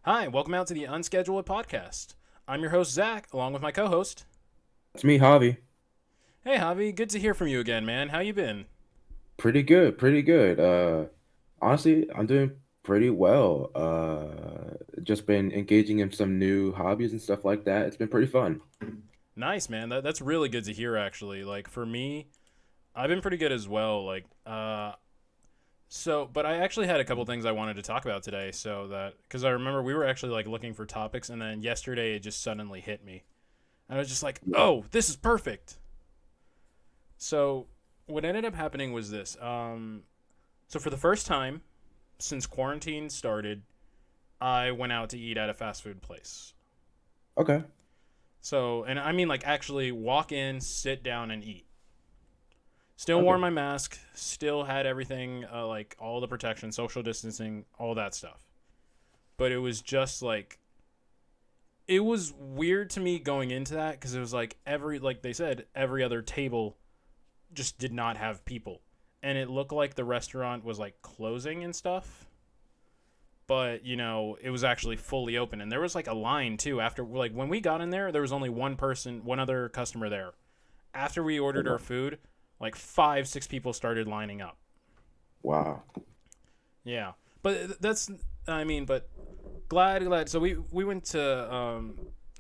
Hi, welcome out to the Unscheduled podcast. I'm your host, Zach, along with my co-host. It's me, Javi. Hey, Javi, good to hear from you again, man. How you been? Pretty good, pretty good. Honestly, I'm doing pretty well. Just been engaging in some new hobbies and stuff like that. It's been pretty fun. Nice, man. That's really good to hear, actually. Like, for me, I've been pretty good as well. But I actually had a couple things I wanted to talk about today, because I remember we were actually, like, looking for topics, and then yesterday it just suddenly hit me. And I was just like, Yeah. oh, this is perfect. So, what ended up happening was this. So for the first time since quarantine started, I went out to eat at a fast food place. Okay. So, and I mean like actually walk in, sit down, and eat. Still wore Okay. my mask, still had everything, like all the protection, social distancing, all that stuff. But it was just like, it was weird to me going into that because it was like like they said, every other table just did not have people. And it looked like the restaurant was like closing and stuff, but it was actually fully open, and there was like a line too. After, like, when we got in there was only one other customer there. After we ordered our food, like 5 6 people started lining up. Wow. Yeah, but that's, I mean, but glad. So we went to,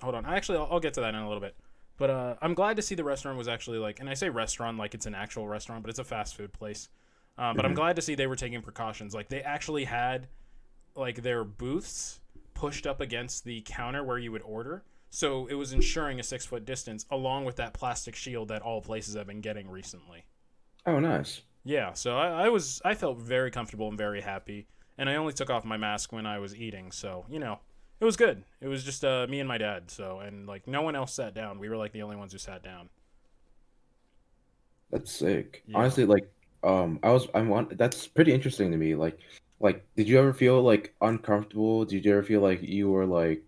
hold on, I'll get to that in a little bit. But I'm glad to see the restaurant was actually, like, and I say restaurant like it's an actual restaurant, but it's a fast food place. But I'm Hmm. glad to see they were taking precautions. Like, they actually had like their booths pushed up against the counter where you would order. So it was ensuring a 6 foot distance along with that plastic shield that all places have been getting recently. Oh, nice. Yeah, so I felt very comfortable and very happy, and I only took off my mask when I was eating, so it was good. It was just me and my dad, so, and like no one else sat down. We were like the only ones who sat down. That's sick. Yeah. Honestly, like, I want. That's pretty interesting to me. Did you ever feel like uncomfortable? Did you ever feel like you were like,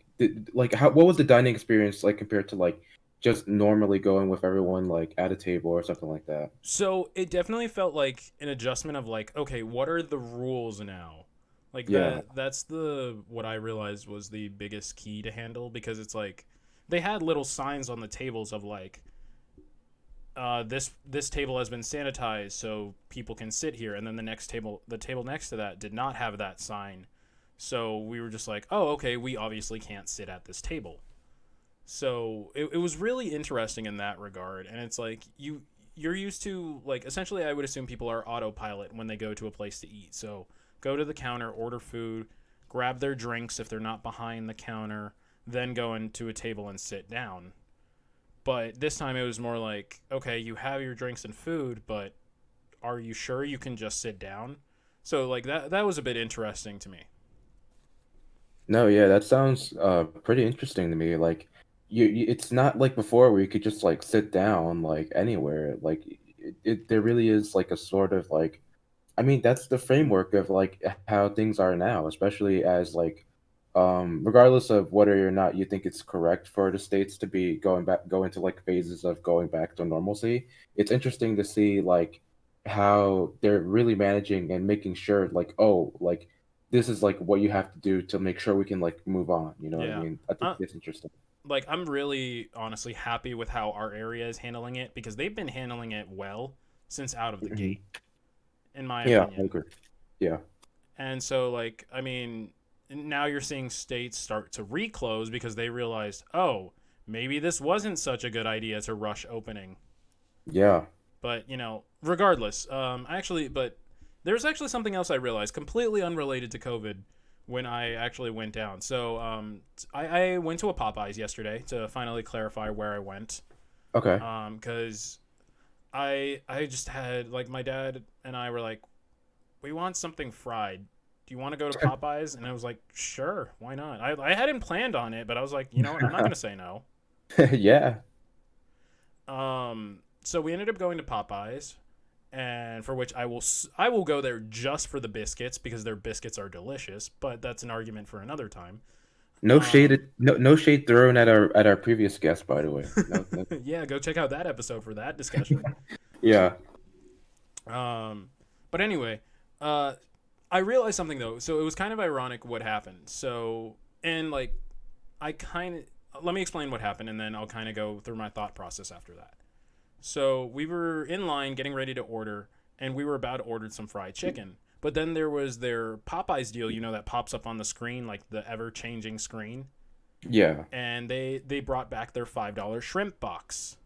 how? What was the dining experience like compared to like just normally going with everyone like at a table or something like that? So it definitely felt like an adjustment of like, okay, what are the rules now? Like Yeah. that's the what I realized was the biggest key to handle, because it's like they had little signs on the tables of like, this table has been sanitized so people can sit here, and then the table next to that did not have that sign. So we were just like, oh, okay, we obviously can't sit at this table. So it was really interesting in that regard, and it's like you're used to, like, essentially I would assume people are autopilot when they go to a place to eat. So go to the counter, order food, grab their drinks if they're not behind the counter, then go into a table and sit down. But this time it was more like, okay, you have your drinks and food, but are you sure you can just sit down? So like that was a bit interesting to me. No, yeah, that sounds pretty interesting to me. Like it's not like before where you could just like sit down like anywhere. Like there really is like a sort of like I mean that's the framework of like how things are now, especially as like regardless of whether or not you think it's correct for the states to be go into like phases of going back to normalcy. It's interesting to see like how they're really managing and making sure like oh like this is like what you have to do to make sure we can like move on. You know what I Yeah. mean? I think Uh, it's interesting. like, I'm really honestly happy with how our area is handling it, because they've been handling it well since out of the Mhm. gate, in my Yeah, I opinion. agree. Yeah. And so, like, I mean, now you're seeing states start to reclose because they realized, oh, maybe this wasn't such a good idea to rush opening. Yeah. But regardless, but there's actually something else I realized, completely unrelated to COVID, when I actually went down. So I went to a Popeyes yesterday to finally clarify where I went, Okay. because I just had, like, my dad and I were like, we want something fried. Do you want to go to Popeyes? And I was like, sure, why not? I hadn't planned on it, but I was like, you know what, I'm not gonna say no. Yeah. So we ended up going to Popeyes, and for which I will go there just for the biscuits, because their biscuits are delicious. But that's an argument for another time. No Um, shade no shade thrown at our previous guest, by the way. No, no. yeah, go check out that episode for that discussion. Yeah. Um, but anyway, uh, I realized something though. So it was kind of ironic what happened. So And like I kind of let me explain what happened, and then I'll kind of go through my thought process after that. So we were in line getting ready to order, and we were about to order some fried chicken. But then there was their Popeyes deal, that pops up on the screen, like the ever changing screen. Yeah. And they brought back their $5 shrimp box.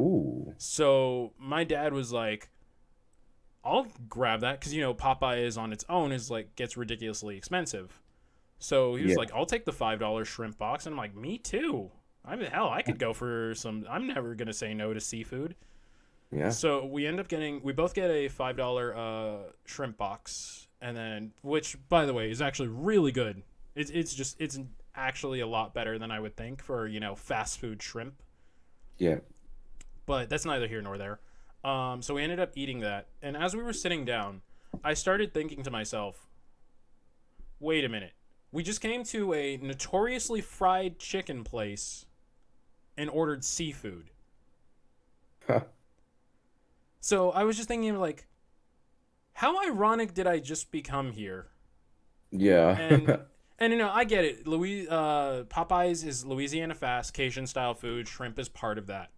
Ooh. So my dad was like, I'll grab that because Popeyes on its own is like gets ridiculously expensive. So he was Yeah. like, I'll take the $5 shrimp box, and I'm like, me too. I mean, hell, I could go for some. I'm never gonna say no to seafood. Yeah. So we both get a $5 shrimp box, and then which by the way is actually really good. It's actually a lot better than I would think for fast food shrimp. Yeah. But that's neither here nor there. So we ended up eating that, and as we were sitting down, I started thinking to myself, wait a minute. We just came to a notoriously fried chicken place and ordered seafood. So I was just thinking, like, how ironic did I just become here? Yeah. And I get it. Popeyes is Louisiana fast Cajun style food. Shrimp is part of that.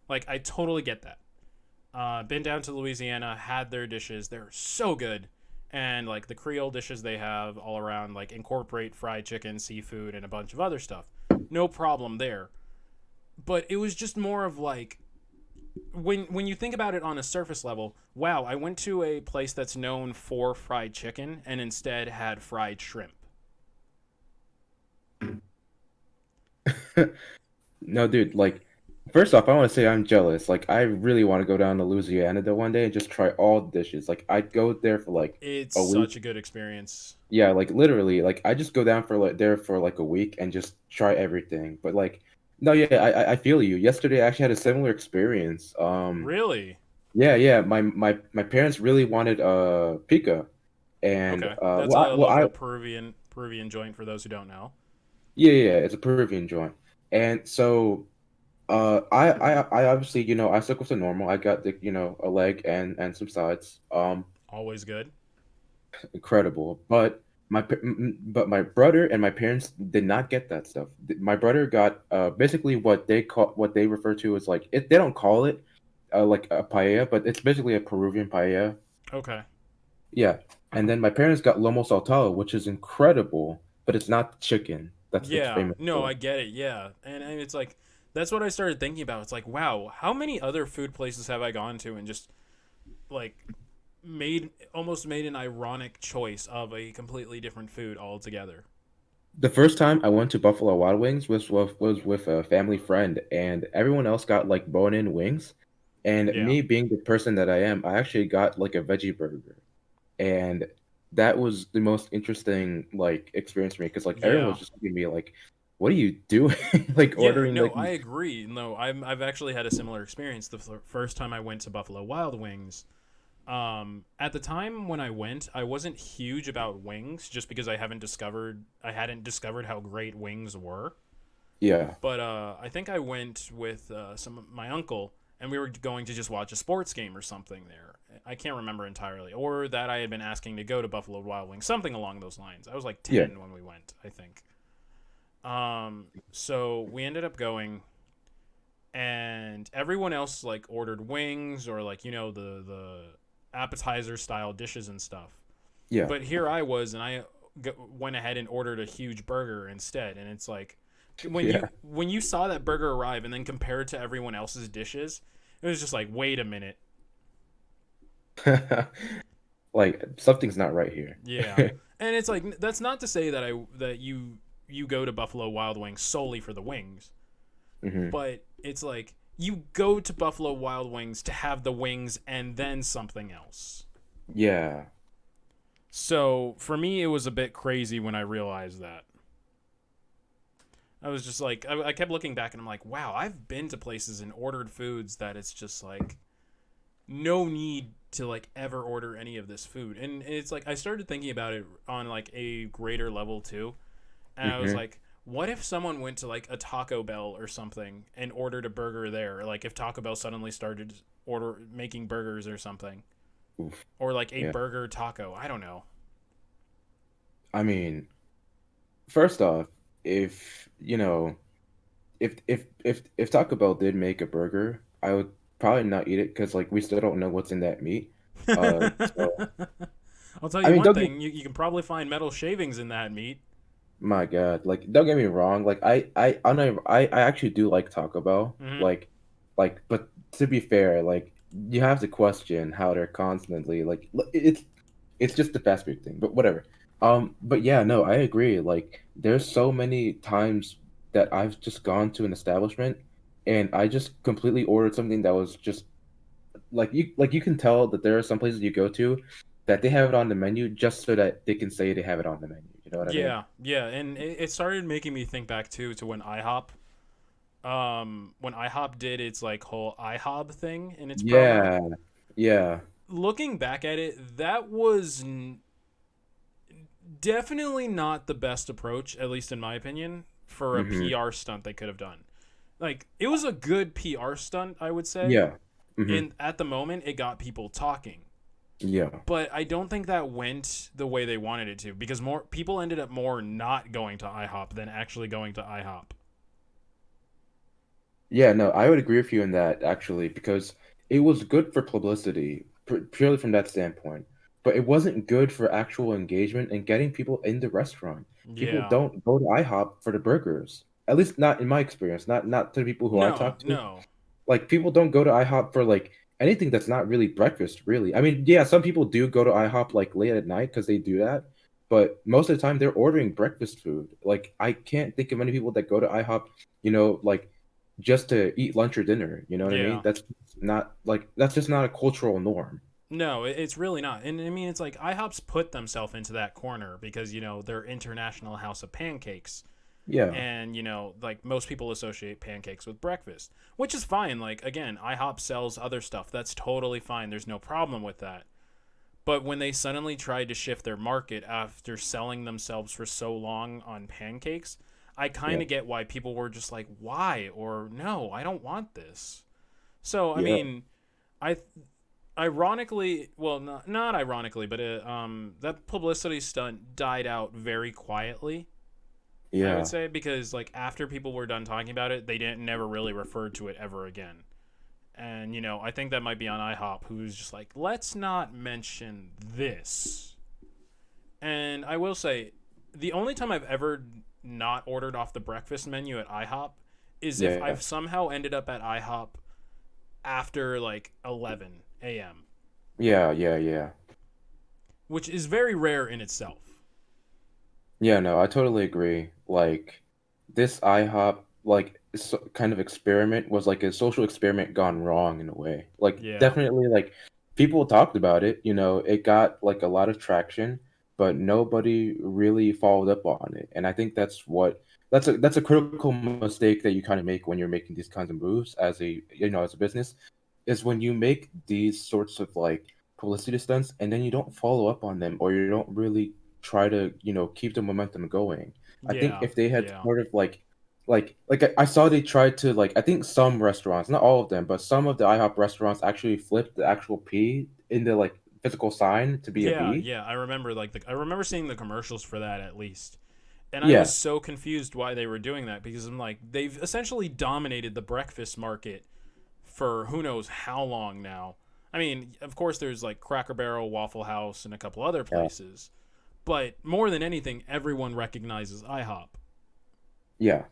Like, I totally get that. Been down to Louisiana, had their dishes. They're so good. And like the Creole dishes they have all around, like incorporate fried chicken, seafood, and a bunch of other stuff. No problem there. But it was just more of like when you think about it on a surface level, wow, I went to a place that's known for fried chicken and instead had fried shrimp. No, dude, like, first off, I want to say I'm jealous. Like, I really want to go down to Louisiana though one day and just try all the dishes. Like, I'd go there for like It's a week. such a good experience. Yeah, like literally, like I just go down for like there for like a week and just try everything. But like, no, yeah, I feel you. Yesterday, I actually had a similar experience. Really? Yeah, yeah, my parents really wanted pica, and Okay. That's well, a well, local I Peruvian joint for those who don't know. yeah, yeah, yeah, it's a Peruvian joint, and so I obviously I stuck with the normal. I got the a leg and some sides. Always good. Incredible. But but my brother and my parents did not get that stuff. My brother got basically what they refer to as like they don't call it like a paella, but it's basically a Peruvian paella. Okay. Yeah. And then my parents got lomo saltado, which is incredible, but it's not chicken. That's it's Yeah, famous no, for. I get it. Yeah, and it's like that's what I started thinking about. It's like, wow, how many other food places have I gone to and just like made an ironic choice of a completely different food altogether. The first time I went to Buffalo Wild Wings was with a family friend, and everyone else got like bone-in wings. And Yeah, me being the person that I am, I actually got like a veggie burger. And that was the most interesting like experience for me because like everyone yeah, was just looking at me like, "What are you doing?" Like yeah. ordering No, like I agree. No, I've actually had a similar experience. The first time I went to Buffalo Wild Wings, at the time when I went, I wasn't huge about wings just because I hadn't discovered how great wings were. yeah, But I think I went with my uncle, and we were going to just watch a sports game or something there. I can't remember entirely, or that I had been asking to go to Buffalo Wild Wings, something along those lines. I was like yeah, 10 when we went, I think. So we ended up going, and everyone else like ordered wings or like the appetizer style dishes and stuff. yeah, But here I was, and I went ahead and ordered a huge burger instead, and it's like yeah. when you saw that burger arrive and then compare it to everyone else's dishes, it was just like, wait a minute. Like something's not right here. Yeah. And it's like that's not to say that you go to Buffalo Wild Wings solely for the wings, Hmm. but it's like you go to Buffalo Wild Wings to have the wings and then something else. Yeah, So, for me it was a bit crazy when I realized that. I was just like I kept looking back and I'm like, wow, I've been to places and ordered foods that it's just like no need to like ever order any of this food. And it's like I started thinking about it on like a greater level too. And I was hmm, like, what if someone went to like a Taco Bell or something and ordered a burger there? Like if Taco Bell suddenly started order making burgers or something, oof, or like a yeah. burger taco. I don't know. I mean, first off. if you know if Taco Bell did make a burger, I would probably not eat it because like we still don't know what's in that meat. So I'll tell I you mean, one don't get thing: you can probably find metal shavings in that meat. my God, like don't get me wrong, like I actually do like Taco Bell, Hmm. but to be fair, like you have to question how they're constantly like it's just the fast food thing, but whatever. But yeah, no, I agree. Like, there's so many times that I've just gone to an establishment and I just completely ordered something that was just like you can tell that there are some places you go to that they have it on the menu just so that they can say they have it on the menu. You know what I mean? Yeah, yeah, and it started making me think back too to when IHOP did its like whole IHOB thing in its promo. Yeah, yeah. Looking back at it, that was definitely not the best approach, at least in my opinion, for a Mm-hmm. PR stunt they could have done. Like it was a good PR stunt, I would say. Yeah. Mm-hmm. And at the moment, it got people talking. Yeah. But I don't think that went the way they wanted it to because more people ended up more not going to IHOP than actually going to IHOP. Yeah, no, I would agree with you in that actually, because it was good for publicity, purely from that standpoint. But it wasn't good for actual engagement and getting people in the restaurant. People Yeah. don't go to IHOP for the burgers. At least not in my experience, not to the people who I No, talk to. no. Like people don't go to IHOP for like anything that's not really breakfast, really. I mean, yeah, some people do go to IHOP like late at night because they do that, but most of the time they're ordering breakfast food. Like I can't think of many people that go to IHOP, like just to eat lunch or dinner. You know what I mean? Yeah. That's just not a cultural norm. No, it's really not. And I mean, it's like IHOP's put themselves into that corner because, they're International House of Pancakes. Yeah, And, like most people associate pancakes with breakfast, which is fine. Like, again, IHOP sells other stuff. That's totally fine. There's no problem with that. But when they suddenly tried to shift their market after selling themselves for so long on pancakes, I kind yeah, of get why people were just like, why? Or no, I don't want this. So, I yeah, mean, I ironically, well, not ironically, but that publicity stunt died out very quietly. I would yeah. say because like after people were done talking about it, they didn't never really referred to it ever again. And I think that might be on IHOP, who's just like, let's not mention this. And I will say, the only time I've ever not ordered off the breakfast menu at IHOP is if Yeah. I've somehow ended up at IHOP after like 11 a.m., Yeah, yeah, yeah. which is very rare in itself. Yeah, no, I totally agree. Like this IHOP kind of experiment was like a social experiment gone wrong in a way. Like Yeah. definitely like people talked about it, it got like a lot of traction, but nobody really followed up on it. And I think that's a critical mistake that you kind of make when you're making these kinds of moves as a business, is when you make these sorts of like publicity stunts and then you don't follow up on them or you don't really try to keep the momentum going. I think Yeah. if they had Yeah. sort of I saw they tried to like I think some restaurants, not all of them, but some of the IHOP restaurants actually flipped the actual P in the like physical sign to be a Yeah, B. yeah. I remember seeing the commercials for that at least. And I was Yeah, so confused why they were doing that because I'm like, they've essentially dominated the breakfast market for who knows how long now. I mean, of course, there's like Cracker Barrel, Waffle House, and a couple other yeah, places. But more than anything, everyone recognizes IHOP. yeah.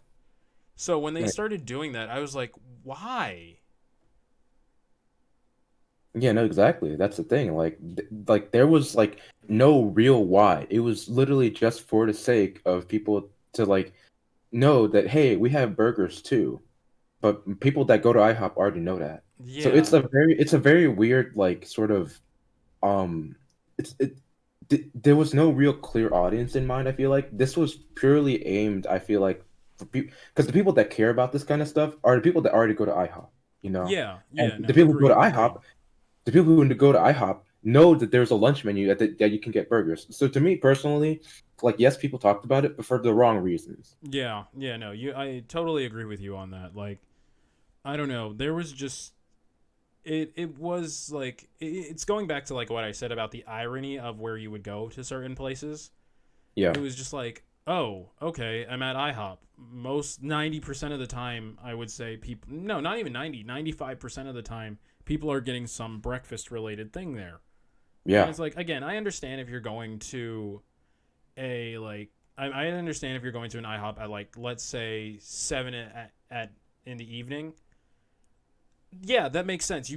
So when they Right. started doing that, I was like, why? Yeah, no, exactly. That's the thing. Like there was like no real why. It was literally just for the sake of people to like know that hey, we have burgers too. But people that go to IHOP already know that. So Yeah, it's a very weird like sort of um it's it there was no real clear audience in mind. I feel like this was purely aimed, I feel like, for people, because the people that care about this kind of stuff are the people that already go to IHOP, yeah, and yeah. the No, people who go to agreed, agreed. IHOP, the people who go to IHOP know that there's a lunch menu that you can get burgers. So to me personally, like yes, people talked about it, but for the wrong reasons. Yeah, yeah. No, I totally agree with you on that. Like, I don't know. There was just it was like it's going back to like what I said about the irony of where you would go to certain places. Yeah, It was just like, oh, okay, I'm at IHOP. Most 90% of the time, I would say people, no, not even 95% of the time, people are getting some breakfast related thing there. And Yeah. it's like, again, I understand if you're going to a, like, I understand if you're going to an IHOP at, like, let's say 7 at in the evening. Yeah, that makes sense.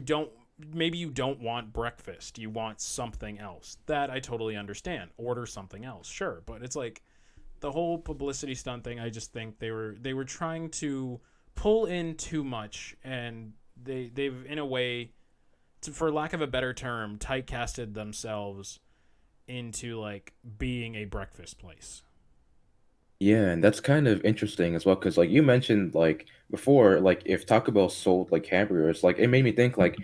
Maybe you don't want breakfast. You want something else. That I totally understand. Order something else, sure. But it's like, the whole publicity stunt thing, I just think they were trying to pull in too much, and they've in a way, for lack of a better term, typecasted themselves into like being a breakfast place. Yeah, and that's kind of interesting as well, because like you mentioned like before, like if Taco Bell sold like hamburgers, like it made me think like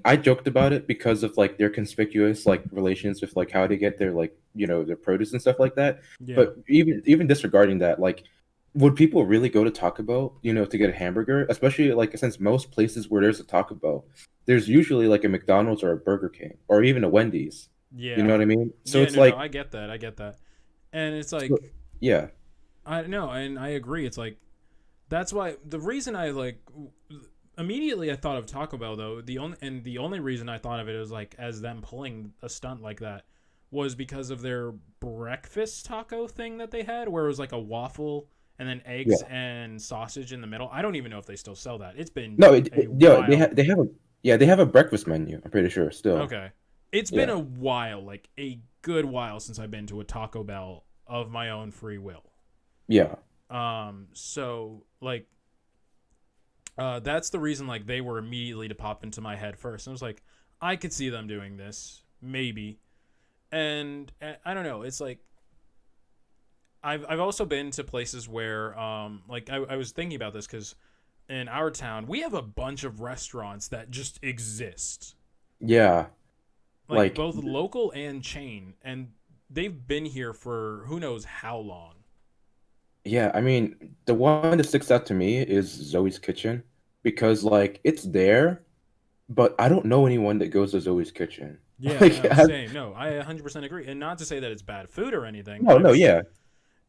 I joked about it because of like their conspicuous like relations with like how they get their like their produce and stuff like that. Yeah, But even disregarding that, like would people really go to Taco Bell, to get a hamburger? Especially like since most places where there's a Taco Bell, there's usually like a McDonald's or a Burger King or even a Wendy's. You know yeah, what I mean? So yeah. it's No, like, I get that. I get that. And it's so, like, yeah, I know, and I agree. It's like, that's why the reason I like immediately I thought of Taco Bell, though, the only reason I thought of it was like as them pulling a stunt like that was because of their breakfast taco thing that they had, where it was like a waffle and then eggs yeah. and sausage in the middle. I don't even know if they still sell that. It's been No, a yeah, while. they have a breakfast menu. I'm pretty sure still. Okay, it's been Yeah, a while, like a good while since I've been to a Taco Bell of my own free will. yeah, So like that's the reason like they were immediately to pop into my head first. And I was like, I could see them doing this, maybe. And I don't know. It's like I've also been to places where like I was thinking about this because in our town we have a bunch of restaurants that just exist, yeah. like Like, both local and chain, and they've been here for who knows how long. yeah. I mean, the one that sticks out to me is Zoe's Kitchen because like it's there, but I don't know anyone that goes to Zoe's Kitchen. Yeah, Like, no, same. No, I 100% agree. And not to say that it's bad food or anything. no, no, yeah.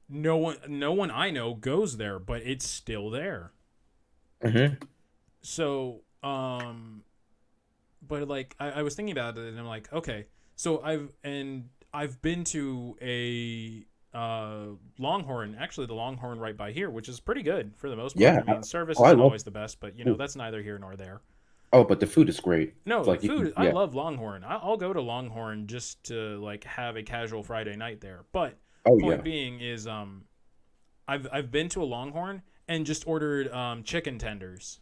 No one I know goes there, but it's still there. Hmm. So, but like I was thinking about it, and I'm like, okay, so I've been to a Longhorn, actually the Longhorn right by here, which is pretty good for the most part. Yeah. I mean, service Oh, I isn't love. always the best, but Oh, that's neither here nor there. but the food is great. It's No, the like you can, food, I yeah. love Longhorn. I'll go to Longhorn just to like have a casual Friday night there. But Oh point yeah. being is I've been to a Longhorn and just ordered chicken tenders.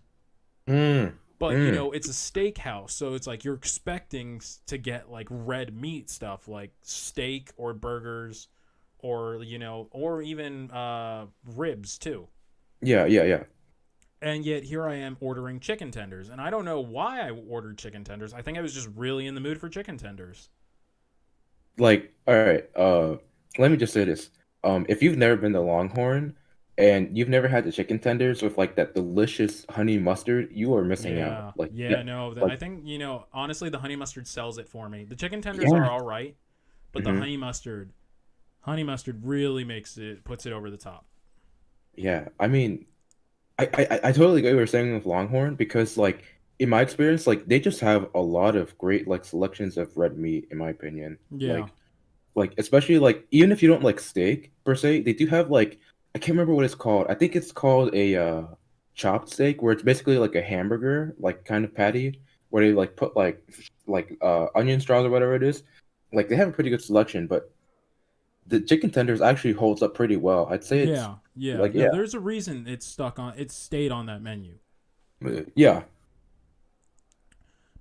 Mm, But mm. it's a steakhouse, so it's like you're expecting to get like red meat stuff like steak or burgers, or or even ribs too. Yeah, yeah, yeah. And yet here I am ordering chicken tenders, and I don't know why I ordered chicken tenders. I think I was just really in the mood for chicken tenders. Like, all right, let me just say this. If you've never been to Longhorn and you've never had the chicken tenders with like that delicious honey mustard, you are missing out. Yeah, Like, yeah, yeah, no, like, I think honestly the honey mustard sells it for me. The chicken tenders are yeah. all right, but the Hmm. honey mustard really puts it over the top. Yeah. I mean, I totally get what you're saying with Longhorn because like in my experience, like they just have a lot of great like selections of red meat, in my opinion. Yeah. Like especially like even if you don't like steak per se, they do have like I can't remember what it's called. I think it's called a chopped steak where it's basically like a hamburger, like kind of patty, where they like put like onion straws or whatever it is. Like they have a pretty good selection, but the chicken tenders actually holds up pretty well. I'd say it's Yeah, yeah. like No, yeah, there's a reason it stayed on that menu. yeah.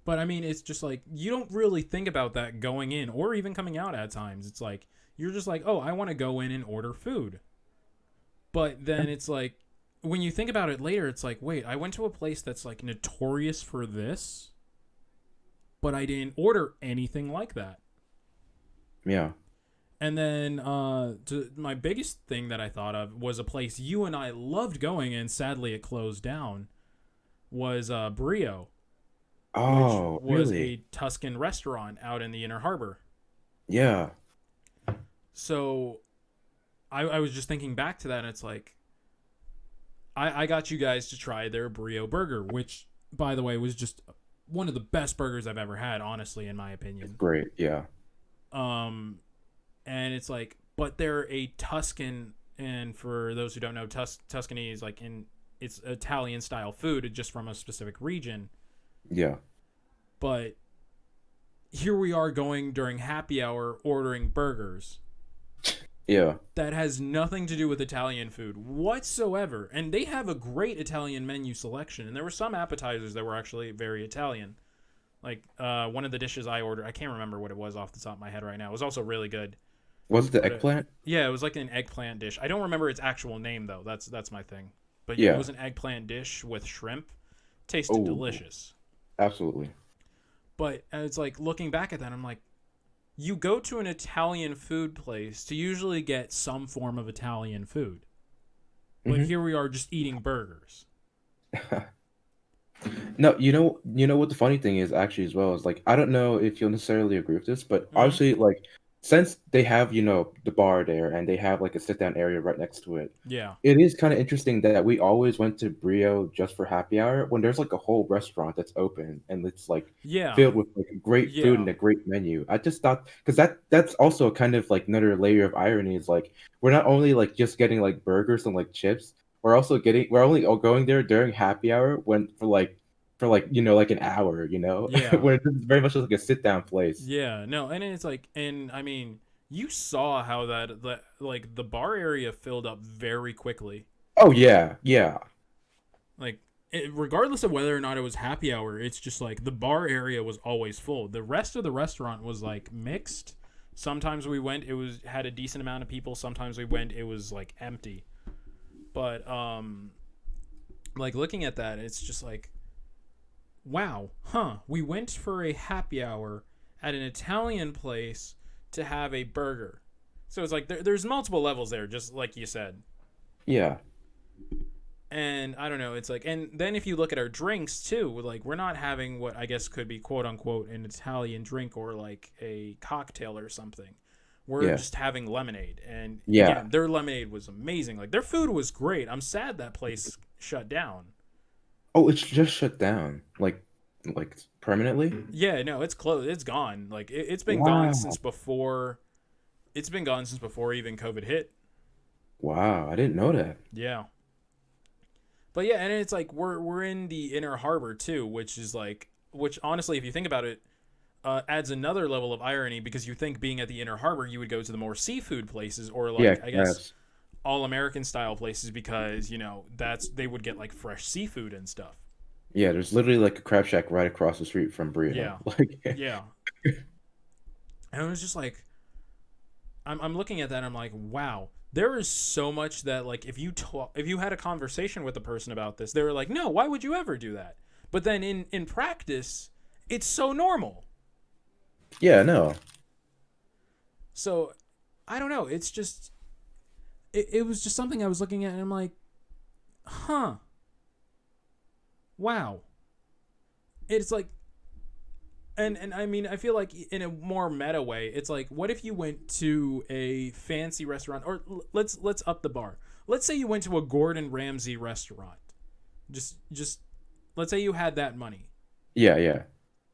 But I mean, it's just like you don't really think about that going in or even coming out at times. It's like you're just like, "Oh, I want to go in and order food." But then it's like when you think about it later, it's like, "Wait, I went to a place that's like notorious for this, but I didn't order anything like that." Yeah. And then my biggest thing that I thought of was a place you and I loved going, and sadly it closed down, was Brio, which Oh, was really? a Tuscan restaurant out in the Inner Harbor. Yeah. So I was just thinking back to that, and it's like I got you guys to try their Brio burger, which, by the way, was just one of the best burgers I've ever had, honestly, in my It's opinion. great. Yeah. Um, and it's like, but they're a Tuscan, and for those who don't know, Tuscany is like in it's Italian style food, just from a specific region. Yeah. But here we are going during happy hour ordering burgers Yeah. that has nothing to do with Italian food whatsoever. And they have a great Italian menu selection. And there were some appetizers that were actually very Italian. Like one of the dishes I ordered, I can't remember what it was off the top of my head right now. It was also really good. Was it the But eggplant? yeah, it was like an eggplant dish. I don't remember its actual name though. That's my thing. But yeah, it Yeah. was an eggplant dish with shrimp. Tasted Oh, delicious. absolutely. But it's like looking back at that, I'm like, you go to an Italian food place to usually get some form of Italian food. But Hmm. here we are just eating burgers. No, you know what the funny thing is actually as well is like I don't know if you'll necessarily agree with this, but Mm-hmm. obviously like since they have, the bar there and they have like a sit down area right next to it, Yeah. it is kind of interesting that we always went to Brio just for happy hour when there's like a whole restaurant that's open and it's like Yeah. filled with like great food and Yeah. a great menu. I just thought because that's also kind of like another layer of irony is like we're not only like just getting like burgers and like chips, we're only all going there during happy hour when for like like an hour, Yeah. when it's very much like a sit down place. Yeah. No, and it's like, and I mean, you saw how that like the bar area filled up very quickly. Oh yeah, yeah, Like regardless of whether or not it was happy hour, it's just like the bar area was always full. The rest of the restaurant was like mixed. Sometimes we went, it was had a decent amount of people. Sometimes we went, it was like empty. But like looking at that, it's just like, wow, huh? We went for a happy hour at an Italian place to have a burger. So it's like there's multiple levels there, just like you said. yeah, And I don't know, it's like, and then if you look at our drinks too, like we're not having what I guess could be quote unquote an Italian drink or like a cocktail or something. We're yeah, just having lemonade, and yeah. again, their lemonade was amazing. Like their food was great. I'm sad that place shut down. Oh, it's just shut down, like permanently. Yeah, no, it's closed. It's gone. Like it's been gone since Wow, before. It's been gone since before even COVID hit. wow, I didn't know that. Yeah, but yeah, and it's like we're in the inner harbor too, which is like, which honestly, if you think about it, adds another level of irony because you think being at the inner harbor, you would go to the more seafood places or Yeah, like I guess yes, all American style places because that's they would get like fresh seafood and stuff. yeah. There's literally like a crab shack right across the street from Brio. Yeah, Like, yeah, and it was just like I'm looking at that and I'm like, wow, there is so much that like if you had a conversation with a person about this, they were like, no, why would you ever do that? But then in practice, it's so normal. yeah, no, So I don't know. It's just it was just something I was looking at and I'm like, huh, wow. It's like and I mean I feel like in a more meta way, it's like what if you went to a fancy restaurant or let's up the bar. Let's say you went to a Gordon Ramsay restaurant. Just let's say you had that money, yeah, yeah.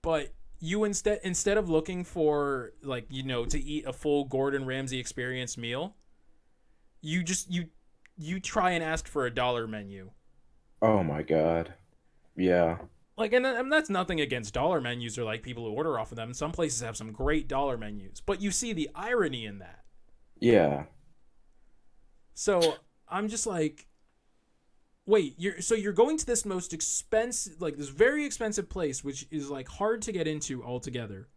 but you instead of looking for like to eat a full Gordon Ramsay experience meal, you just you try and ask for a dollar menu. Oh my God, yeah, Like, and that's nothing against dollar menus or like people who order off of them. Some places have some great dollar menus, but you see the irony in that. yeah, So I'm just like, wait, you're going to this most expensive, like this very expensive place, which is like hard to get into altogether,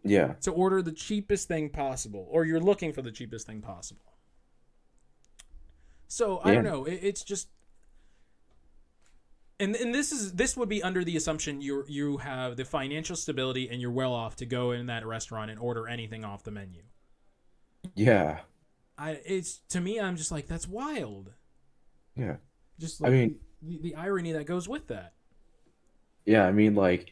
yeah, to order the cheapest thing possible, or you're looking for the cheapest thing possible. So I yeah, don't know. It's just and this would be under the assumption you have the financial stability and you're well off to go in that restaurant and order anything off the menu. yeah, It's to me I'm just like that's wild. yeah. Just I like mean, the irony that goes with that. yeah, I mean, like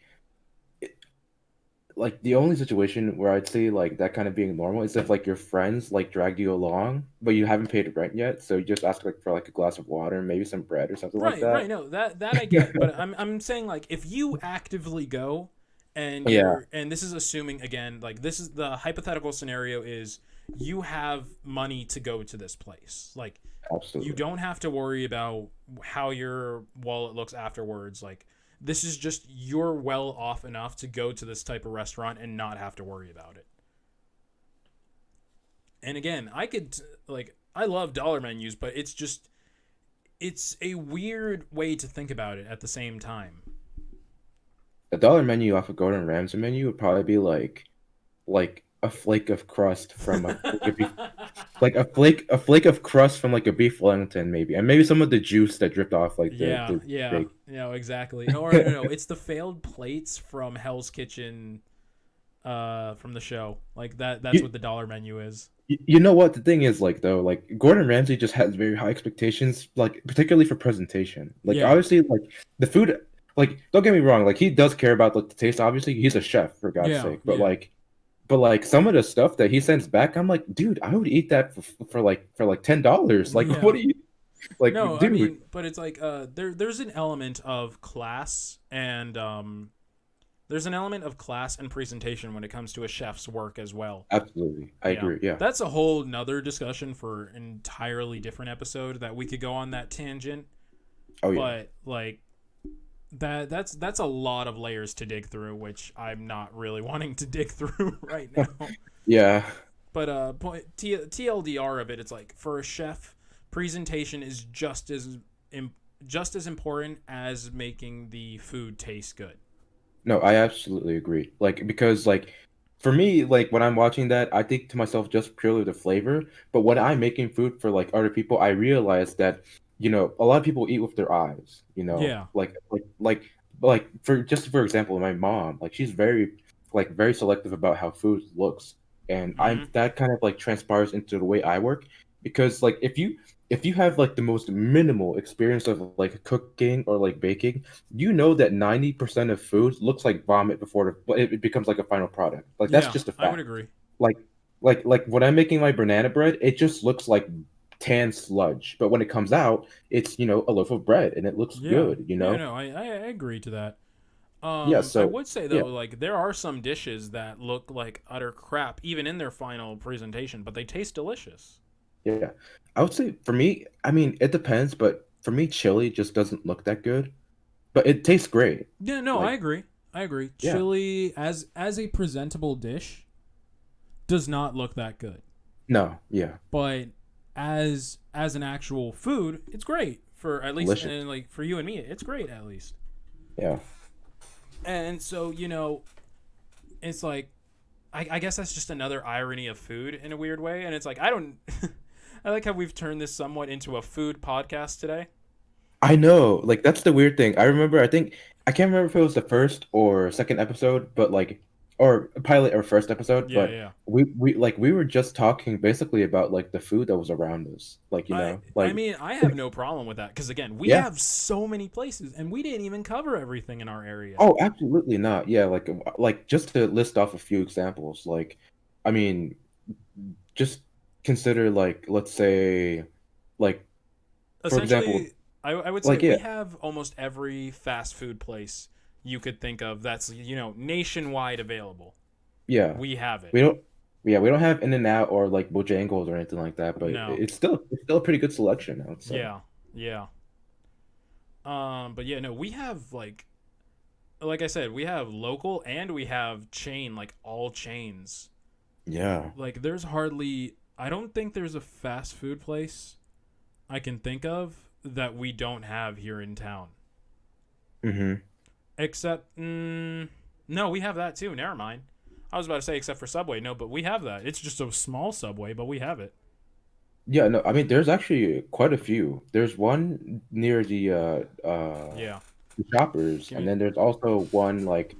like the only situation where I'd say like that kind of being normal is if like your friends like dragged you along, but you haven't paid rent yet, so you just ask like for like a glass of water and maybe some bread or something like Right, right. that. No, that I get, but I'm saying like if you actively go and Yeah, this is assuming again like this is the hypothetical scenario is you have money to go to this place. Like you absolutely. don't have to worry about how your wallet looks afterwards. Like this is just you're well off enough to go to this type of restaurant and not have to worry about it. And again, I could like I love dollar menus, but it's a weird way to think about it at the same time. A dollar menu off a Gordon Ramsay menu would probably be like a flake of crust from like a beef, like a flake of crust from like a beef Wellington maybe, and maybe some of the juice that dripped off like Yeah, the yeah, steak. exactly. Or no, it's the failed plates from Hell's Kitchen, from the show. Like that's You, what the dollar menu is. you know what the thing is like though, like Gordon Ramsay just has very high expectations, like particularly for presentation. Like Yeah, obviously, like the food, like don't get me wrong, like he does care about like the taste. Obviously, he's a chef for God's yeah, sake, yeah, but like some of the stuff that he sends back, I'm like, dude, I would eat that for like $10. Like, what yeah. do you like, No, I dude? mean, but it's like there's an element of class and there's an element of class and presentation when it comes to a chef's work as well. Absolutely, I Yeah. agree. Yeah. That's a whole nother discussion for an entirely different episode that we could go on that tangent. Oh yeah. But like that's a lot of layers to dig through, which I'm not really wanting to dig through right now. Yeah. But TLDR of it, it's like for a chef, presentation is just as important as making the food taste good. No, I absolutely agree. Like because like for me, like when I'm watching that, I think to myself just purely the flavor. But when I'm making food for like other people, I realize that, a lot of people eat with their eyes, Yeah. like for example, my mom, like she's very selective about how food looks. And I'm Mm-hmm. that kind of like transpires into the way I work because like if you have like the most minimal experience of like cooking or like baking, you know that 90% of food looks like vomit before it becomes like a final product. Like that's Yeah, just a I would fact. agree. Like like when I'm making my banana bread, it just looks like tan sludge. But when it comes out, it's, a loaf of bread and it looks Yeah. good, you Yeah, know? no, I agree to that. Yeah, I so would say yeah, though, like there are some dishes that look like utter crap, even in their final presentation, but they taste delicious. yeah. I would say for me, I mean, it depends, but for me, chili just doesn't look that good. But it tastes great. Yeah, no, I Like, agree. I agree. yeah. Chili as a presentable dish does not look that good, No, yeah. but as an actual food, it's great for at least, Delicious. and like for you and me, it's great at least. Yeah. And so it's like I guess that's just another irony of food in a weird way. And it's like I don't. I like how we've turned this somewhat into a food podcast today. I know, like that's the weird thing. I remember, I can't remember if it was the first or second episode, but like, or pilot or first episode, Yeah, but yeah. we were just talking basically about like the food that was around us, like I mean, I have no problem with that because again, we yeah. have so many places, and we didn't even cover everything in our area. Oh, absolutely not. Yeah, like just to list off a few examples, like, I mean, just consider like let's say, like for example, Essentially, I would say like yeah, we have almost every fast food place you could think of that's nationwide available. yeah. We have it. We don't we don't have In-N-Out or like Bojangles or anything like that, but No. it's still a pretty good selection, I would say. Yeah. Yeah. But yeah, no, we have like I said, we have local and we have chain, like all chains. Yeah. Like there's hardly I don't think there's a fast food place I can think of that we don't have here in town. Mm-hmm. Except no, we have that too. Never mind. I was about to say except for Subway. No, but we have that. It's just a small Subway, but we have it. Yeah, no, I mean there's actually quite a few. There's one near Yeah. the Shoppers, Give and me then there's also one like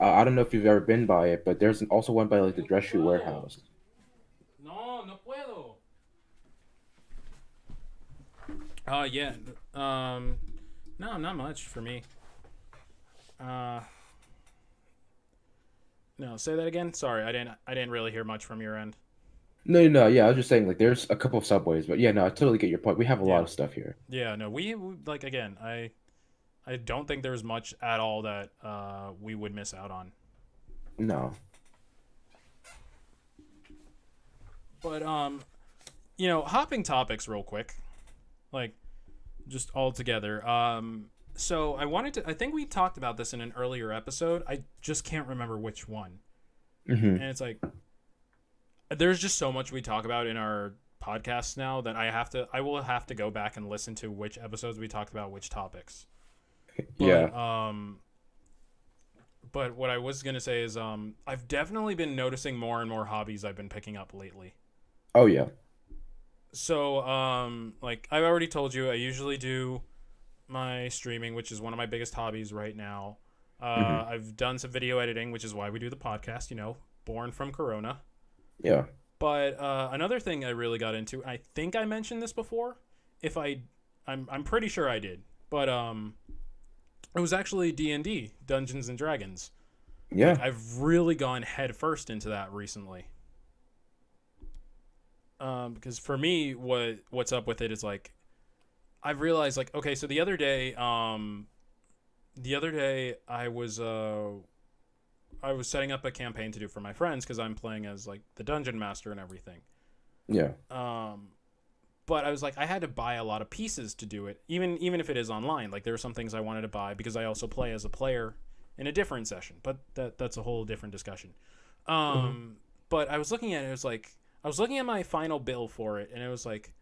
I don't know if you've ever been by it, but there's also one by like the No dress shoe puedo. warehouse. No, no puedo. Yeah. No, not much for me. Uh No, say that again. Sorry, I didn't really hear much from your end. No, no, yeah, I was just saying like there's a couple of subways, but yeah, no, I totally get your point. We have a lot Yeah. of stuff here. Yeah, no, we like again. I don't think there's much at all that we would miss out on. No. But hopping topics real quick, like just all together. So I think we talked about this in an earlier episode. I just can't remember which one. Hmm. And it's like there's just so much we talk about in our podcasts now that I will have to go back and listen to which episodes we talked about which topics. Yeah. But what I was gonna say is I've definitely been noticing more and more hobbies I've been picking up lately. Oh yeah. So like I've already told you, I usually do my streaming, which is one of my biggest hobbies right now. Hmm. I've done some video editing, which is why we do the podcast. Born from Corona. Yeah. But another thing I really got into, and I think I mentioned this before. If I'm pretty sure I did, but it was actually D&D, Dungeons and Dragons. Like Yeah. I've really gone head first into that recently. Because for me, what's up with it is like I've realized like okay, so the other day I was setting up a campaign to do for my friends because I'm playing as like the dungeon master and everything. Yeah. Um, but I was like I had to buy a lot of pieces to do it, even if it is online. Like there are some things I wanted to buy because I also play as a player in a different session, but that's a whole different discussion. Hmm. But I was looking at it. It was like I was looking at my final bill for it, and it was like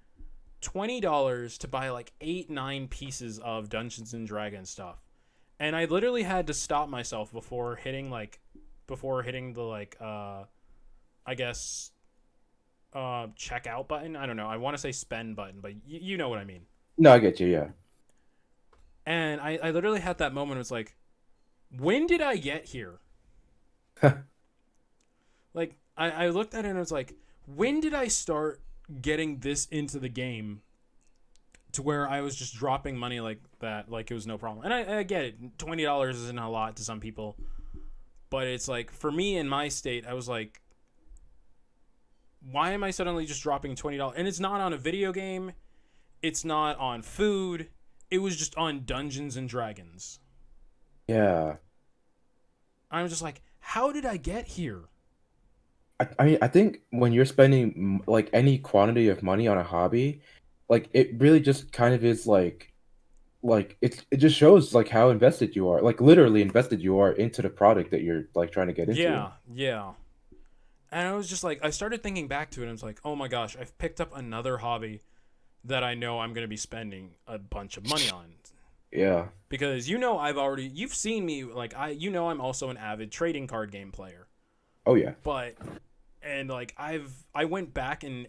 $20 to buy like 8-9 pieces of Dungeons and Dragons stuff, and I literally had to stop myself before hitting the like I guess checkout button. I don't know. I want to say spend button, but you know what I mean. No, I get you. Yeah. And I literally had that moment. It was like, when did I get here? Like I looked at it and it was like, when did I start getting this into the game to where I was just dropping money like that, like it was no problem. And I get it, $20 isn't a lot to some people, but it's like for me in my state, I was like, why am I suddenly just dropping $20? And it's not on a video game, it's not on food, it was just on Dungeons and Dragons. Yeah. I'm just like, how did I get here? I mean, I think when you're spending like any quantity of money on a hobby, like it really just kind of is like it just shows like how invested you are, like literally invested you are into the product that you're like trying to get into. Yeah, yeah. And I was just like, I started thinking back to it, and I was like, oh my gosh, I've picked up another hobby that I know I'm going to be spending a bunch of money on. Yeah. Because you've seen me, like, I'm also an avid trading card game player. Oh yeah. But, and like, I went back and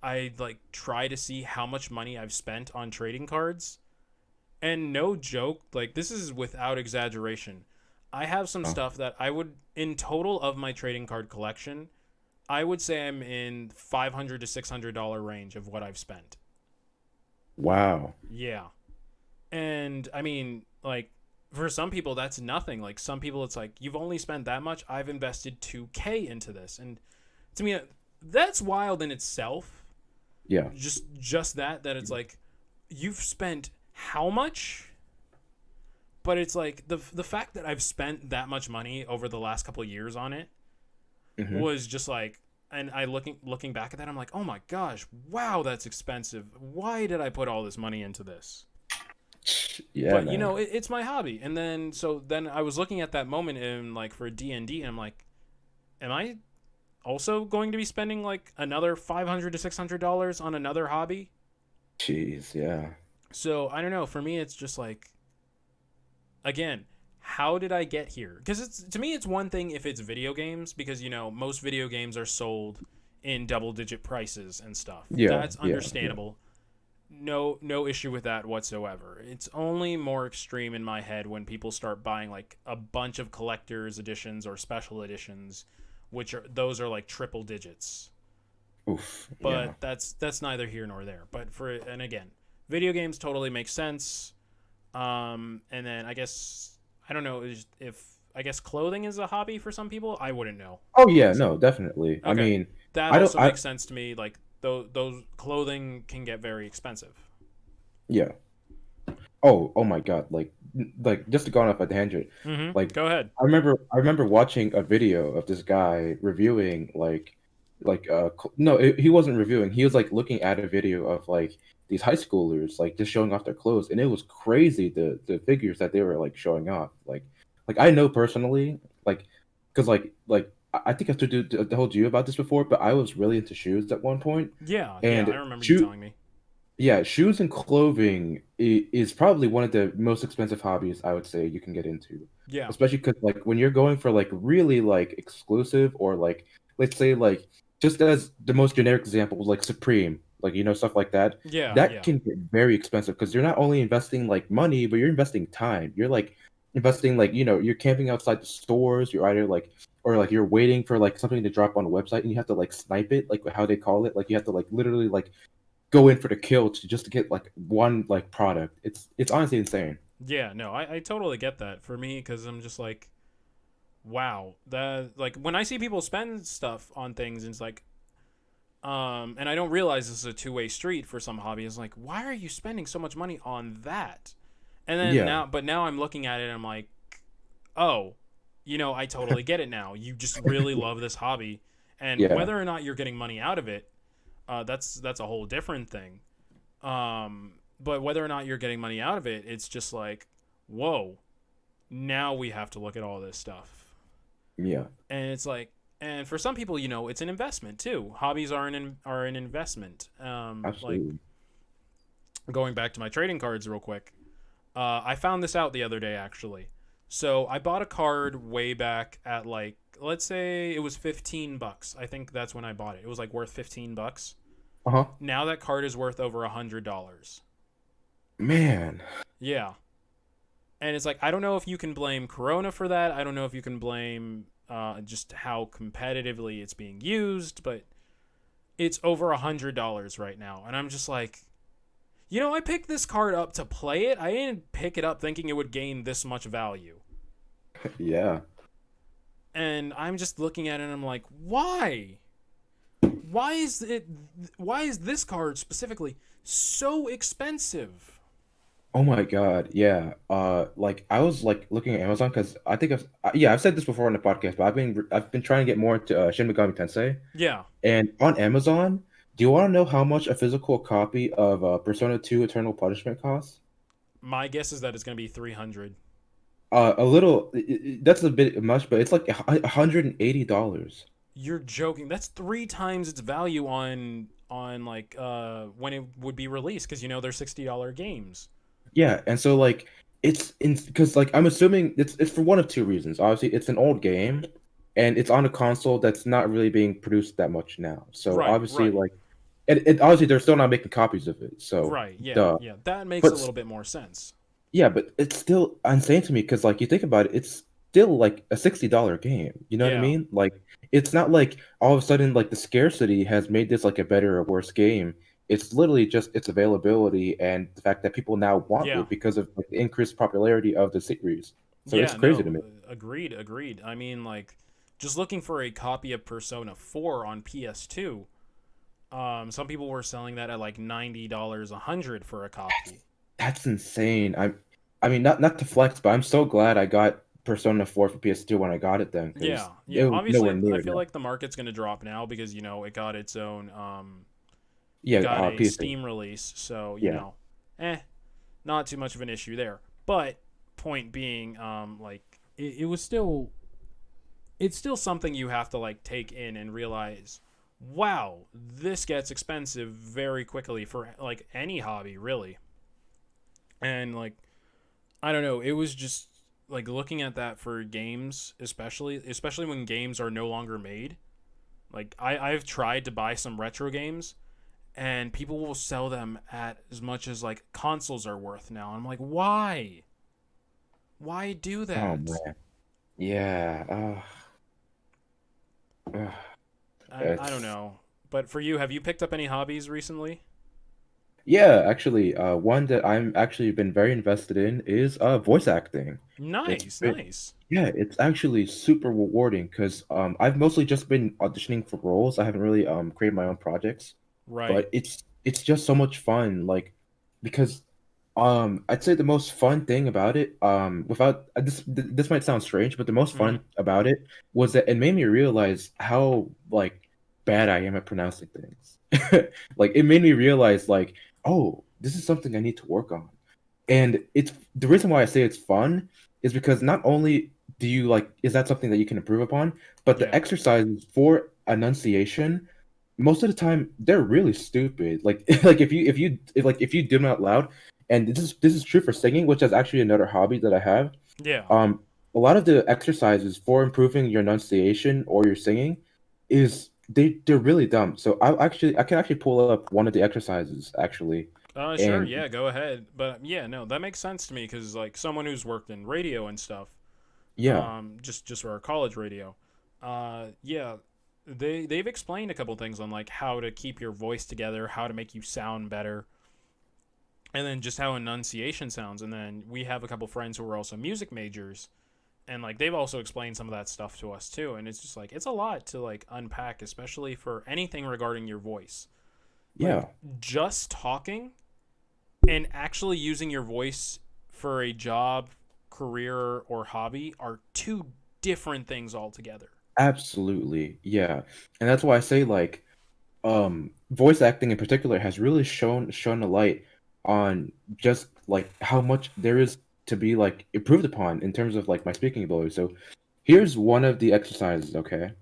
I like try to see how much money I've spent on trading cards. And no joke, like, this is without exaggeration. I have some Oh, stuff that I would, in total of my trading card collection, I would say I'm in $500 to $600 range of what I've spent. wow. Yeah. And I mean, like, for some people, that's nothing. Like, some people, it's like, you've only spent that much. I've invested 2K into this. And to me, that's wild in itself. Yeah. Just that it's like, you've spent how much? But it's like, the fact that I've spent that much money over the last couple of years on it Hmm. was just like, and I looking back at that, I'm like, oh my gosh, wow, that's expensive. Why did I put all this money into this? Yeah, But man. it's my hobby. And then I was looking at that moment in like for D&D, and I'm like, am I also going to be spending like another $500 to $600 on another hobby? Jeez, yeah. So I don't know. For me, it's just like, again, how did I get here? Because it's, to me, it's one thing if it's video games, because most video games are sold in double digit prices and stuff. Yeah, That's yeah, yeah. understandable. No issue with that whatsoever. It's only more extreme in my head when people start buying like a bunch of collector's editions or special editions, which are those are like triple digits. Oof, yeah. But that's neither here nor there. But and again, video games totally make sense. And then I guess I don't know if I guess clothing is a hobby for some people. I wouldn't know, Oh yeah, honestly. no, definitely. I Okay, mean, that I don't. also I makes sense to me. Like those clothing can get very expensive. Yeah. Oh my God. Like just to go on off a tangent. Mm-hmm. Like Go ahead. I remember watching a video of this guy reviewing no, he wasn't reviewing. He was like looking at a video of like these high schoolers like just showing off their clothes, and it was crazy the figures that they were like showing off. Like I know personally, like because I think I told you about this before, but I was really into shoes at one point, Yeah, yeah, I and remember you shoe telling me. yeah, shoes and clothing is probably one of the most expensive hobbies I would say you can get into. Yeah, Especially because like when you're going for like really like exclusive or like let's say like just as the most generic example like Supreme, like stuff like that, yeah, that yeah, can get very expensive because you're not only investing like money, but you're investing time. You're like investing like you're camping outside the stores. You're either like or like you're waiting for like something to drop on a website and you have to like snipe it, like how they call it. Like you have to like literally like go in for the kill just to get like one like product. It's honestly insane. yeah. No, I totally get that. For me, because I'm just like, wow, that like when I see people spend stuff on things, and it's like, and I don't realize this is a two-way street for some hobbies. Like, why are you spending so much money on that? And then Yeah, now I'm looking at it and I'm like, oh, I totally get it now. You just really love this hobby, and yeah, whether or not you're getting money out of it, that's a whole different thing. But whether or not you're getting money out of it, it's just like, whoa, now we have to look at all this stuff, yeah, and it's like, and for some people, it's an investment too. Hobbies are an investment. Like absolutely. going back to my trading cards real quick. I found this out the other day actually. So I bought a card way back at like let's say it was $15. I think that's when I bought it. It was like worth $15. Uh-huh. Now that card is worth over $100. Man. Yeah, and it's like I don't know if you can blame Corona for that. I don't know if you can blame just how competitively it's being used, but it's over $100 right now, and I'm just like, I picked this card up to play it. I didn't pick it up thinking it would gain this much value. Yeah. And I'm just looking at it and I'm like, why? Why is it? Why is this card specifically so expensive? Oh my God. Yeah. Like I was like looking at Amazon because I think I've said this before on the podcast, but I've been trying to get more into Shin Megami Tensei, Yeah, and on Amazon, do you want to know how much a physical copy of Persona 2 Eternal Punishment costs? my guess is that it's gonna be 300. A little. That's a bit much, but it's like $180. You're joking. That's three times its value on like when it would be released because they're $60 games. Yeah, and so like it's in because like I'm assuming it's for one of two reasons. Obviously, it's an old game, and it's on a console that's not really being produced that much now. So Right, obviously, right, like, it obviously they're still not making copies of it. So right. Yeah, duh. yeah. That makes a But little bit more sense. yeah, but it's still insane to me because like you think about it, it's still like a $60 game. You know what I Yeah, mean? Like it's not like all of a sudden like the scarcity has made this like a better or worse game. It's literally just its availability and the fact that people now want yeah, it because of like the increased popularity of the series. So it's yeah. crazy to No, me. agreed, agreed. I mean, like, just looking for a copy of Persona 4 on PS2. Some people were selling that at like $90, 100 for a copy. That's insane. I mean not to flex, but I'm so glad I got Persona 4 for PS2 when I got it then Yeah, because it yeah. was nowhere Obviously, I near feel enough. like the market's gonna drop now because it got its own it Yeah, got a PS2. Steam release, so Yeah. eh, not too much of an issue there. But point being, like it's still something you have to like take in and realize. Wow, this gets expensive very quickly for like any hobby, really. And like I don't know, it was just like looking at that for games, especially when games are no longer made. Like I've tried to buy some retro games and people will sell them at as much as like consoles are worth now. I'm like, why? Why do Oh that? man. Yeah. Uh, I don't it's know. But for you, have you picked up any hobbies recently? Yeah, actually, one that I'm actually been very invested in is voice acting. It's Nice, been nice. Yeah, it's actually super rewarding because I've mostly just been auditioning for roles. I haven't really created my own projects, Right. but it's just so much fun, like because I'd say the most fun thing about it, without this might sound strange, but the most Hmm. fun about it was that it made me realize how like bad I am at pronouncing things. Like it made me realize like, oh, this is something I need to work on. And it's the reason why I say it's fun is because not only do you like is that something that you can improve upon, but the Yeah. exercises for enunciation, most of the time they're really stupid. Like like if you do them out loud, and this is true for singing, which is actually another hobby that I have. Yeah. Um, a lot of the exercises for improving your enunciation or your singing is they're really dumb. So I can actually pull up one of the exercises actually, Sure. and Yeah, go ahead. But yeah, no, that makes sense to me because like someone who's worked in radio and stuff, yeah. just for our college radio, yeah, they've explained a couple things on like how to keep your voice together, how to make you sound better, and then just how enunciation sounds. And then we have a couple friends who are also music majors, and like they've also explained some of that stuff to us too. And it's just like it's a lot to like unpack, especially for anything regarding your voice. Like Yeah, just talking and actually using your voice for a job, career, or hobby are two different things altogether. absolutely. Yeah. And that's why I say like voice acting in particular has really shown a light on just like how much there is to be like improved upon in terms of like my speaking ability. So here's one of the exercises, okay?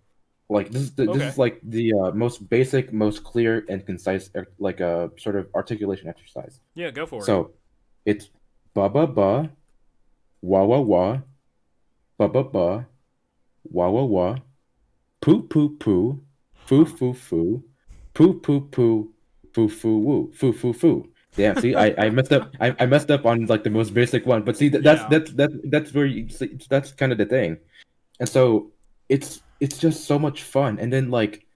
Like this Okay. is like the most basic, most clear and concise like a sort of articulation exercise. Yeah, go for it. So it's ba ba ba, wah wah wah, ba ba ba, wah wah wah, poo poo poo, foo Huh. foo foo, poo poo poo, foo foo woo, foo foo foo. Damn, see, I messed up. I messed up on like the most basic one, but see, Yeah. that's where you see, that's kind of the thing. And so it's just so much fun. And then like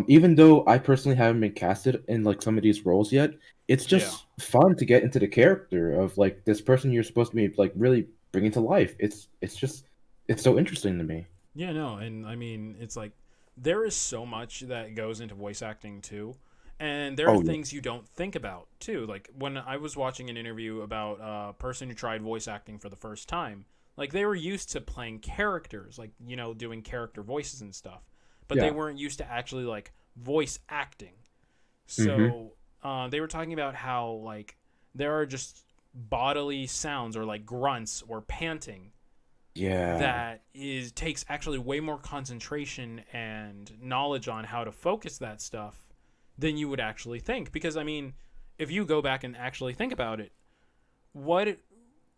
even though I personally haven't been casted in like some of these roles yet, it's Yeah. just fun to get into the character of like this person you're supposed to be like really bringing to life. It's just it's so interesting to me. Yeah, no, and I mean, it's like there is so much that goes into voice acting too. And there are Oh yeah. things you don't think about too. Like when I was watching an interview about a person who tried voice acting for the first time, like they were used to playing characters, like, doing character voices and stuff, but they Yeah. weren't used to actually like voice acting. Mm-hmm. So they were talking about how like there are just bodily sounds or like grunts or panting Yeah. that is takes actually way more concentration and knowledge on how to focus that stuff than you would actually think, because I mean, if you go back and actually think about it, what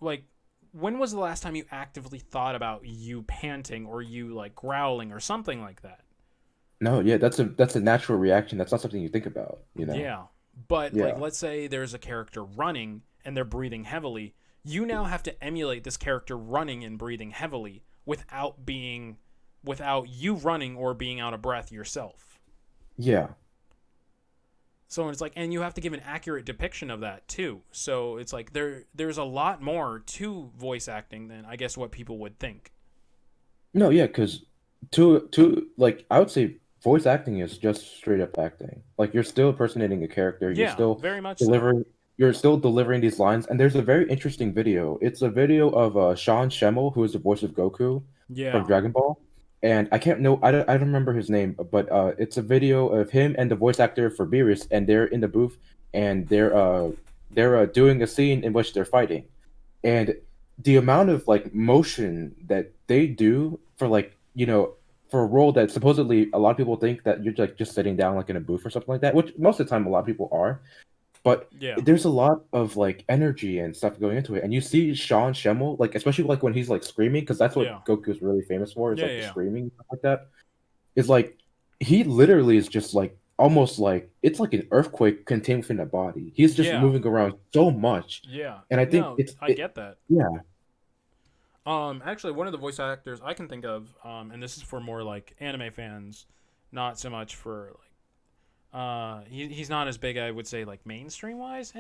like when was the last time you actively thought about you panting or you like growling or something like that? No, yeah, that's a natural reaction. That's not something you think about, you know. Yeah. But like Yeah. let's say there's a character running and they're breathing heavily. You now have to emulate this character running and breathing heavily without you running or being out of breath yourself. Yeah. So it's like, and you have to give an accurate depiction of that too. So it's like there's a lot more to voice acting than I guess what people would think. No, yeah, because to like I would say voice acting is just straight up acting. Like you're still impersonating a character, Yeah, very much so. delivering you're still delivering these lines. And there's a very interesting video. It's a video of Sean Schemmel, who is the voice of Goku from Yeah. Dragon Ball. And I can't know I don't remember his name, but it's a video of him and the voice actor for Beerus, and they're in the booth and they're doing a scene in which they're fighting. And the amount of like motion that they do for like for a role that supposedly a lot of people think that you're like just sitting down like in a booth or something like that, which most of the time a lot of people are, but Yeah. there's a lot of like energy and stuff going into it. And you see Sean Schemmel, like especially like when he's like screaming, because that's Yeah. what Goku's really famous for, is Yeah, like yeah. the Yeah. screaming and stuff like that. Is like he literally is just like almost like it's like an earthquake contained within a body. He's just Yeah. moving around so much. Yeah. And I think No, I get that. yeah. Actually, one of the voice actors I can think of, and this is for more like anime fans, not so much for He's not as big, I would say, like mainstream wise.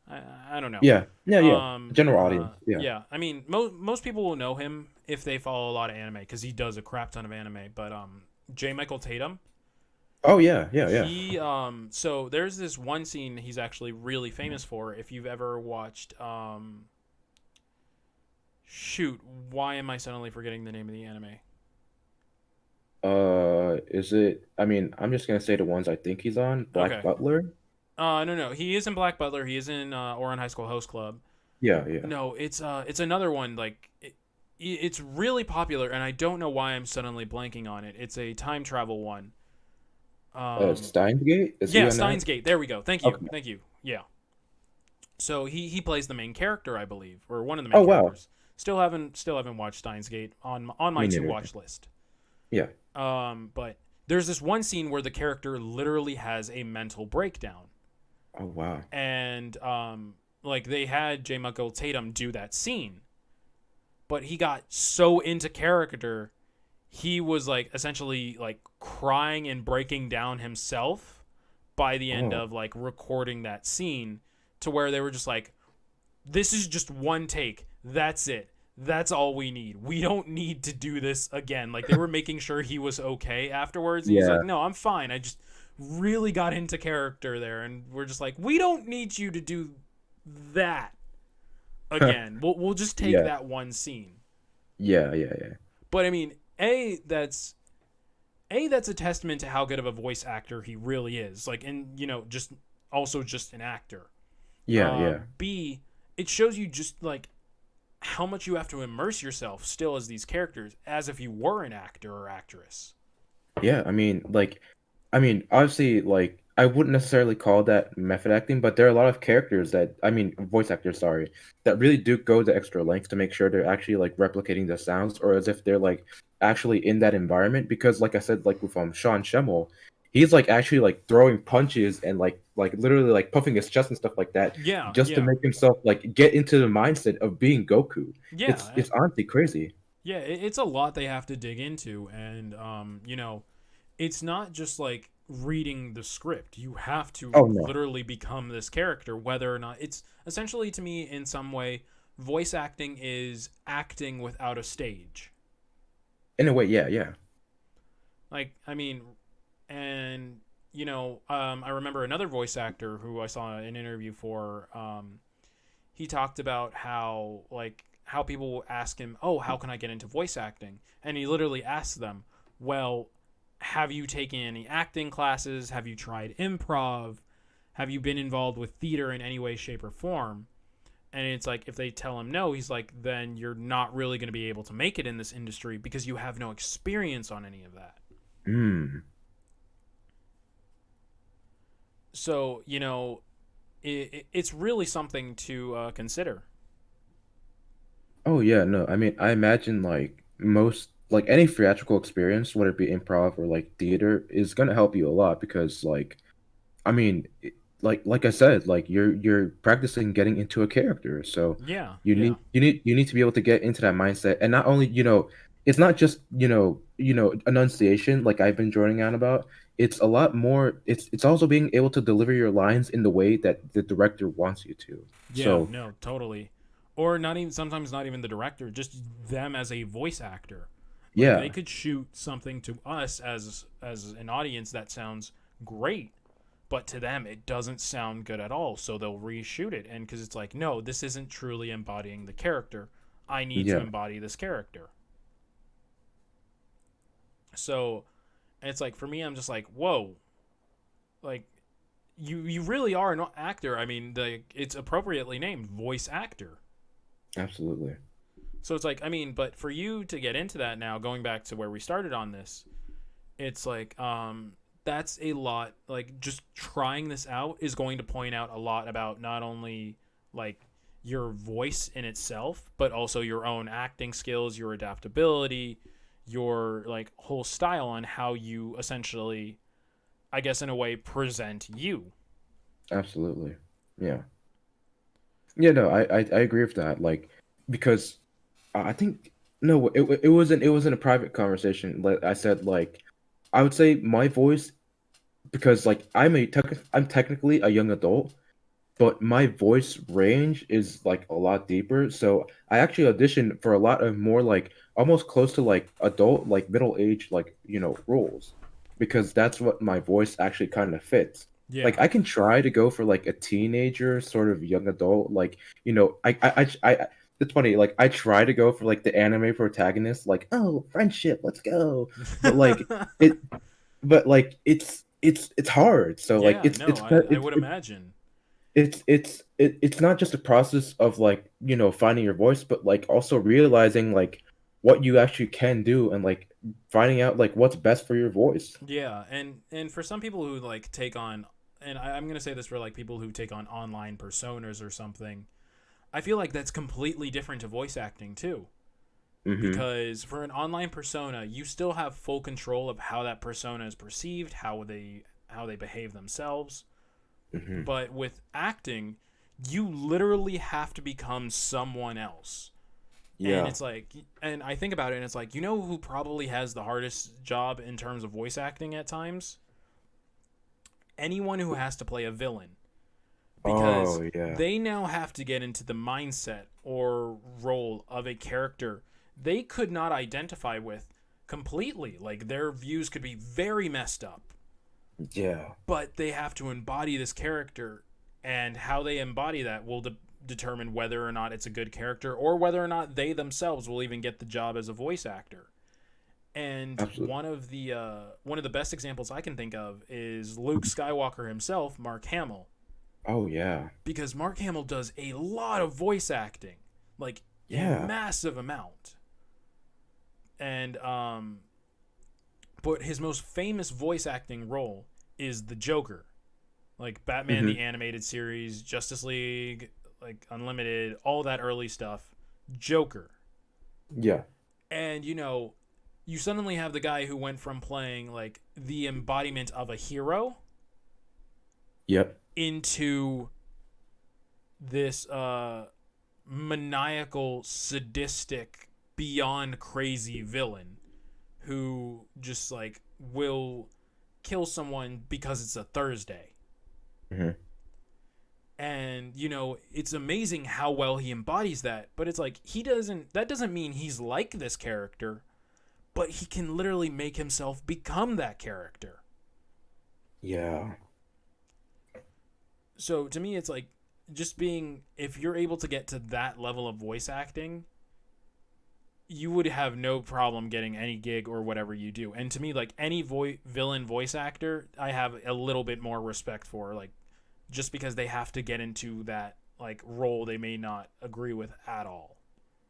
I don't know. Yeah, yeah, yeah. General audience. Yeah. Yeah. I mean, most people will know him if they follow a lot of anime because he does a crap ton of anime. But J. Michael Tatum, Oh yeah, yeah, yeah. so there's this one scene he's actually really famous for. If you've ever watched shoot, why am I suddenly forgetting the name of the anime? Is it? I mean, I'm just gonna say the ones I think he's on. Black Okay. Butler. No. He is in Black Butler. He is in Ouran High School Host Club. Yeah, yeah. No, it's another one. It's really popular, and I don't know why I'm suddenly blanking on it. It's a time travel one. Um, Steins Gate. Is he yeah, on that? Steins Gate. There we go. Okay. Thank you. Yeah. So he plays the main character, I believe, or one of the Oh main wow. characters. Still haven't watched Steins Gate on my Me to neither. watch list. Yeah. But there's this one scene where the character literally has a mental breakdown, Oh wow. and like they had J. Michael Tatum do that scene, but he got so into character, he was like essentially like crying and breaking down himself by the end Oh of like recording that scene, to where they were just like, this is just one take, that's it, that's all we need, we don't need to do this again. Like they were making sure he was okay afterwards, and he's yeah. like, no, I'm fine, I just really got into character there. And we're just like, we don't need you to do that again. We'll just take Yeah. that one scene. Yeah. Yeah. Yeah. But I mean, that's a testament to how good of a voice actor he really is. Like, and just also just an actor. Yeah. Yeah. B, it shows you just like how much you have to immerse yourself still as these characters, as if you were an actor or actress. Yeah. I mean, obviously, like, I wouldn't necessarily call that method acting, but there are a lot of characters that, I mean, voice actors, sorry, that really do go the extra lengths to make sure they're actually like replicating the sounds, or as if they're like actually in that environment. Because, like I said, like with Sean Schemmel, he's like actually like throwing punches and like literally like puffing his chest and stuff like that, Yeah, just to yeah, make himself like get into the mindset of being Goku. yeah, It's honestly crazy. yeah. It's a lot they have to dig into, and it's not just like reading the script. You have to Oh no, literally become this character, whether or not it's essentially, to me, in some way, voice acting is acting without a stage. in a way, yeah, yeah. Like, I mean, and I remember another voice actor who I saw an interview for. He talked about how people will ask him, "Oh, how can I get into voice acting?" And he literally asks them, "Well, have you taken any acting classes? Have you tried improv? Have you been involved with theater in any way, shape, or form?" And it's like, if they tell him no, he's like, then you're not really going to be able to make it in this industry because you have no experience on any of that. Mm. So, it's really something to consider. Oh yeah, no. I mean, I imagine like most like any theatrical experience, whether it be improv or like theater, is gonna help you a lot because like I mean, like I said, like you're practicing getting into a character, so Yeah, yeah, you need to be able to get into that mindset, and not only it's not just enunciation like I've been droning on about. It's a lot more. It's also being able to deliver your lines in the way that the director wants you to. yeah, So no, totally. Or not even, sometimes not even the director, just them as a voice actor. Like they yeah, could shoot something to us as an audience that sounds great, but to them it doesn't sound good at all, so they'll reshoot it. And because it's like, no, this isn't truly embodying the character, I need to yeah, embody this character. So it's like, for me, I'm just like, whoa, like you really are an actor. I mean, it's appropriately named voice actor. absolutely. So it's like, I mean, but for you to get into that now, going back to where we started on this, it's like, that's a lot. Like, just trying this out is going to point out a lot about not only like your voice in itself, but also your own acting skills, your adaptability, your like whole style on how you essentially, I guess, in a way, present you. Absolutely. Yeah. Yeah, no, I agree with that. Like, because I think no, it wasn't a private conversation. Like I said, like I would say my voice because like I'm technically a young adult, but my voice range is like a lot deeper. So I actually auditioned for a lot of more like almost close to like adult, like middle age, like roles, because that's what my voice actually kind of fits. Yeah. Like I can try to go for like a teenager, sort of young adult, like it's funny. Like I try to go for like the anime protagonist, like oh friendship, let's go, but like it, but like it's hard. So like Yeah, no, I would imagine. it's not just a process of like finding your voice, but like also realizing like what you actually can do and like finding out like what's best for your voice. Yeah, and for some people who like take on, and I'm gonna say this for like people who take on online personas or something, I feel like that's completely different to voice acting too. Mm-hmm. Because for an online persona, you still have full control of how that persona is perceived, how they behave themselves. Mm-hmm. But with acting, you literally have to become someone else. And Yeah. it's like, and I think about it, and it's like, you know who probably has the hardest job in terms of voice acting at times? Anyone who has to play a villain. Because Oh yeah. they now have to get into the mindset or role of a character they could not identify with completely. Like, their views could be very messed up, Yeah. but they have to embody this character, and how they embody that will determine whether or not it's a good character or whether or not they themselves will even get the job as a voice actor. And Absolutely. one of the best examples I can think of is Luke Skywalker himself, Mark Hamill, Oh yeah. because Mark Hamill does a lot of voice acting, like a Yeah. massive amount. And but his most famous voice acting role is the Joker, like Batman Mm-hmm. the animated series, Justice League, like Unlimited, all that early stuff. Joker. Yeah. And you suddenly have the guy who went from playing like the embodiment of a hero Yep. into this maniacal, sadistic, beyond crazy villain who just like will kill someone because it's a Thursday. Mm-hmm. And it's amazing how well he embodies that, but it's like that doesn't mean he's like this character, but he can literally make himself become that character. Yeah. So to me, it's like just being, if you're able to get to that level of voice acting, you would have no problem getting any gig or whatever you do. And to me, like any villain voice actor, I have a little bit more respect for, like just because they have to get into that like role they may not agree with at all.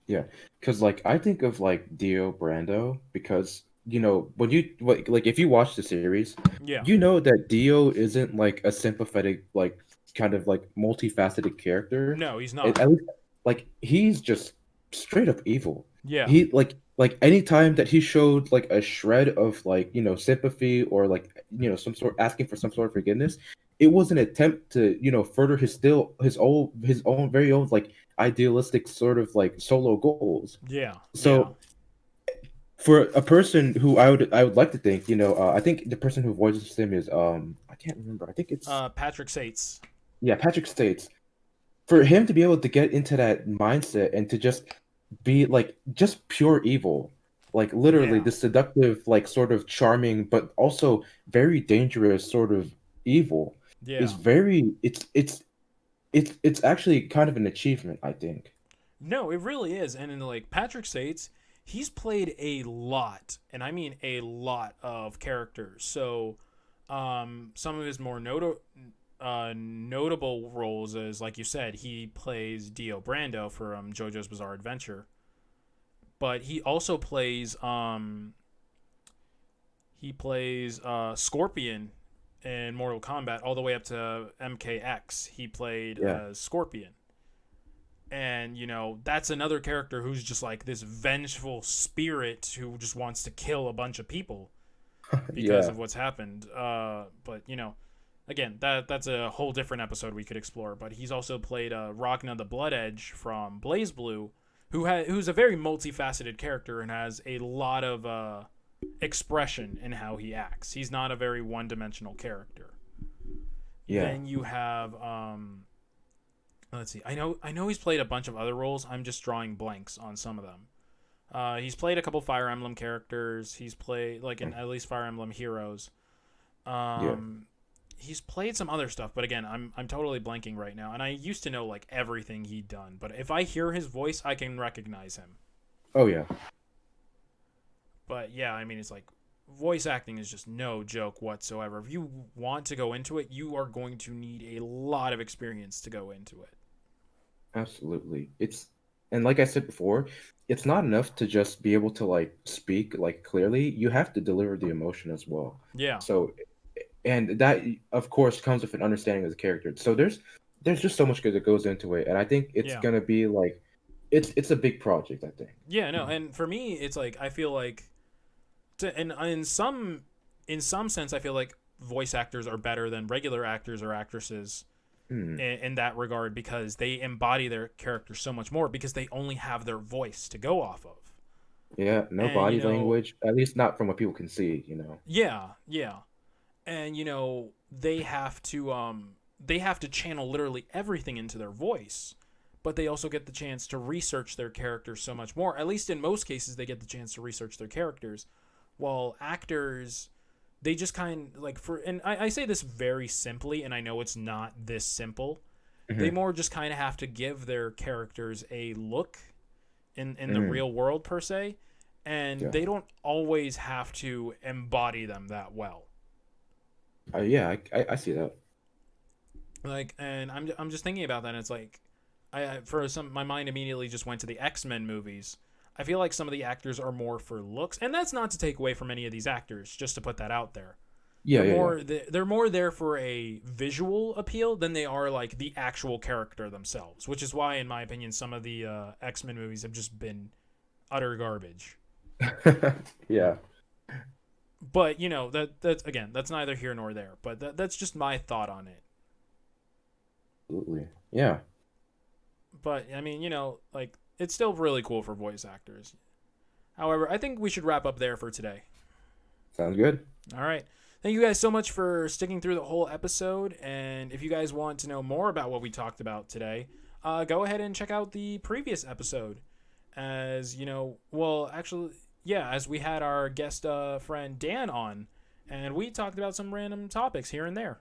Yeah, because like I think of like Dio Brando because when like if you watch the series, Yeah. you know that Dio isn't like a sympathetic like kind of like multifaceted character. No, he's At not. least like he's just straight up evil. Yeah. He like any time that he showed like a shred of like sympathy or like some sort asking for some sort of forgiveness, it was an attempt to further his own very own like idealistic sort of like solo goals. Yeah. Yeah. So for a person who I would like to think, I think the person who voices him is I can't remember. I think it's Patrick Sates. yeah, Patrick States. For him to be able to get into that mindset and to just be like just pure evil, like literally Yeah. the seductive, like sort of charming, but also very dangerous sort of evil is Yeah. very it's actually kind of an achievement, I think. No, it really is. And in like Patrick Sates, he's played a lot, and I mean a lot of characters. So, some of his more notable roles is, like you said, he plays Dio Brando for JoJo's Bizarre Adventure, but he plays Scorpion in Mortal Kombat all the way up to MKX. He played Yeah. Scorpion. And that's another character who's just like this vengeful spirit who just wants to kill a bunch of people because Yeah. of what's happened. But again, that's a whole different episode we could explore. But he's also played Ragna the Blood Edge from Blaze Blue, who's a very multifaceted character and has a lot of expression in how he acts. He's not a very one-dimensional character. Yeah. Then you have let's see. I know he's played a bunch of other roles. I'm just drawing blanks on some of them. He's played a couple Fire Emblem characters. He's played like in at least Fire Emblem Heroes. Yeah. He's played some other stuff, but again, I'm totally blanking right now. And I used to know like everything he'd done, but if I hear his voice, I can recognize him. Oh yeah. But yeah, I mean, it's like voice acting is just no joke whatsoever. If you want to go into it, you are going to need a lot of experience to go into it. Absolutely. And like I said before, it's not enough to just be able to like speak like clearly. You have to deliver the emotion as well. Yeah, So, and that of course comes with an understanding of the character. So there's just so much good that goes into it, and I think it's yeah, gonna be like it's a big project, I think. yeah. No, and for me, it's like I feel like, and in some sense, I feel like voice actors are better than regular actors or actresses Hmm. in that regard because they embody their character so much more because they only have their voice to go off of. Yeah, no And body language, at least not from what people can see, you know. yeah, yeah. And they have to channel literally everything into their voice, but they also get the chance to research their characters so much more. At least in most cases they get the chance to research their characters, while actors, they just kind of like, for and I say this very simply, and I know it's not this simple. They Hmm. more just kind of have to give their characters a look in the Hmm. real world per se, and Yeah. they don't always have to embody them that well. Yeah, I see that. Like, and I'm just thinking about that, and it's like, for some, my mind immediately just went to the X-Men movies. I feel like some of the actors are more for looks, and that's not to take away from any of these actors, just to put that out there. Yeah, yeah, yeah. They're more there for a visual appeal than they are like the actual character themselves, which is why, in my opinion, some of the X-Men movies have just been utter garbage. Yeah, But that's again, that's neither here nor there. But that's just my thought on it. absolutely. Yeah, But I mean, like it's still really cool for voice actors. However, I think we should wrap up there for today. sounds good. All right. Thank you guys so much for sticking through the whole episode. And if you guys want to know more about what we talked about today, go ahead and check out the previous episode. As well, actually, yeah, as we had our guest friend Dan on, and we talked about some random topics here and there.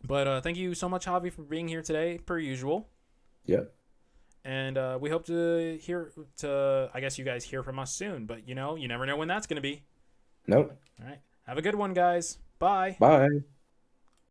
But thank you so much, Javi, for being here today, per usual. Yeah. And we hope to I guess you guys hear from us soon. But you never know when that's going to be. Nope. All right. Have a good one, guys. Bye. Bye.